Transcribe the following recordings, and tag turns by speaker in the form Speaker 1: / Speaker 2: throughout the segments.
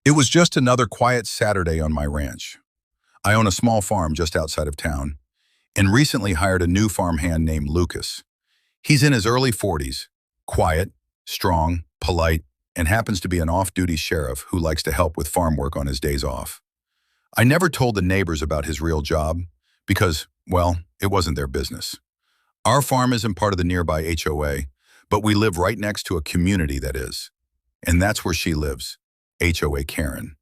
Speaker 1: It was just another quiet Saturday on my ranch. I own a small farm just outside of town, and recently hired a new farmhand named Lucas. He's in his early 40s, quiet, strong, polite, and happens to be an off-duty sheriff who likes to help with farm work on his days off. I never told the neighbors about his real job because, well, it wasn't their business. Our farm isn't part of the nearby HOA, but we live right next to a community that is. And that's where she lives, HOA Karen.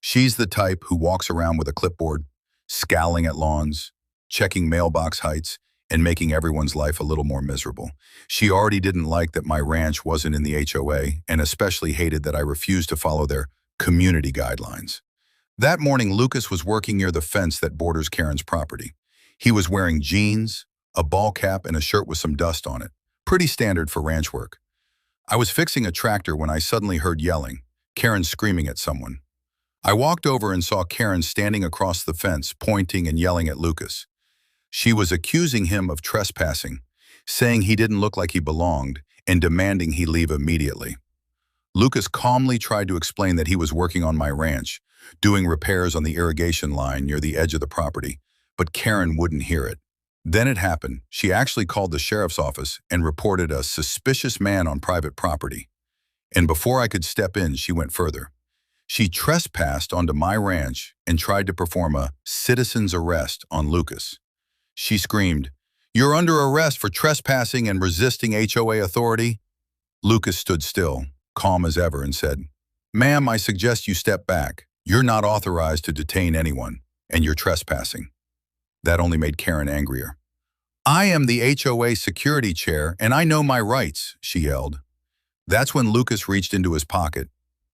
Speaker 1: She's the type who walks around with a clipboard, scowling at lawns, checking mailbox heights, and making everyone's life a little more miserable. She already didn't like that my ranch wasn't in the HOA, and especially hated that I refused to follow their community guidelines. That morning, Lucas was working near the fence that borders Karen's property. He was wearing jeans, a ball cap, and a shirt with some dust on it. Pretty standard for ranch work. I was fixing a tractor when I suddenly heard yelling, Karen screaming at someone. I walked over and saw Karen standing across the fence, pointing and yelling at Lucas. She was accusing him of trespassing, saying he didn't look like he belonged, and demanding he leave immediately. Lucas calmly tried to explain that he was working on my ranch, doing repairs on the irrigation line near the edge of the property, but Karen wouldn't hear it. Then it happened. She actually called the sheriff's office and reported a suspicious man on private property. And before I could step in, she went further. She trespassed onto my ranch and tried to perform a citizen's arrest on Lucas. She screamed, "You're under arrest for trespassing and resisting HOA authority." Lucas stood still, calm as ever, and said, "Ma'am, I suggest you step back. You're not authorized to detain anyone, and you're trespassing." That only made Karen angrier. "I am the HOA security chair, and I know my rights," she yelled. That's when Lucas reached into his pocket,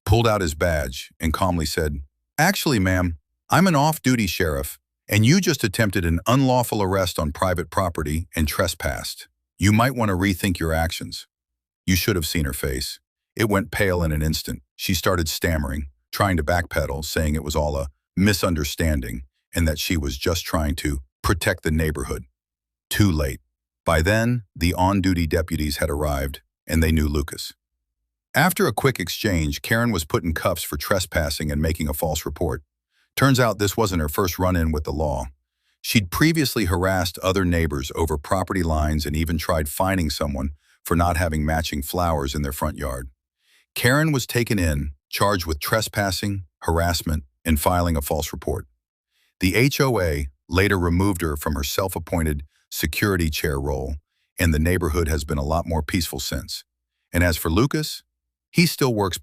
Speaker 1: pulled out his badge, and calmly said, "Actually, ma'am, I'm an off-duty sheriff, and you just attempted an unlawful arrest on private property and trespassed. You might want to rethink your actions." You should have seen her face. It went pale in an instant. She started stammering, trying to backpedal, saying it was all a misunderstanding and that she was just trying to protect the neighborhood. Too late. By then, the on-duty deputies had arrived, and they knew Lucas. After a quick exchange, Karen was put in cuffs for trespassing and making a false report. Turns out this wasn't her first run-in with the law. She'd previously harassed other neighbors over property lines and even tried fining someone for not having matching flowers in their front yard. Karen was taken in, charged with trespassing, harassment, and filing a false report. The HOA later removed her from her self-appointed security chair role, and the neighborhood has been a lot more peaceful since. And as for Lucas, he still works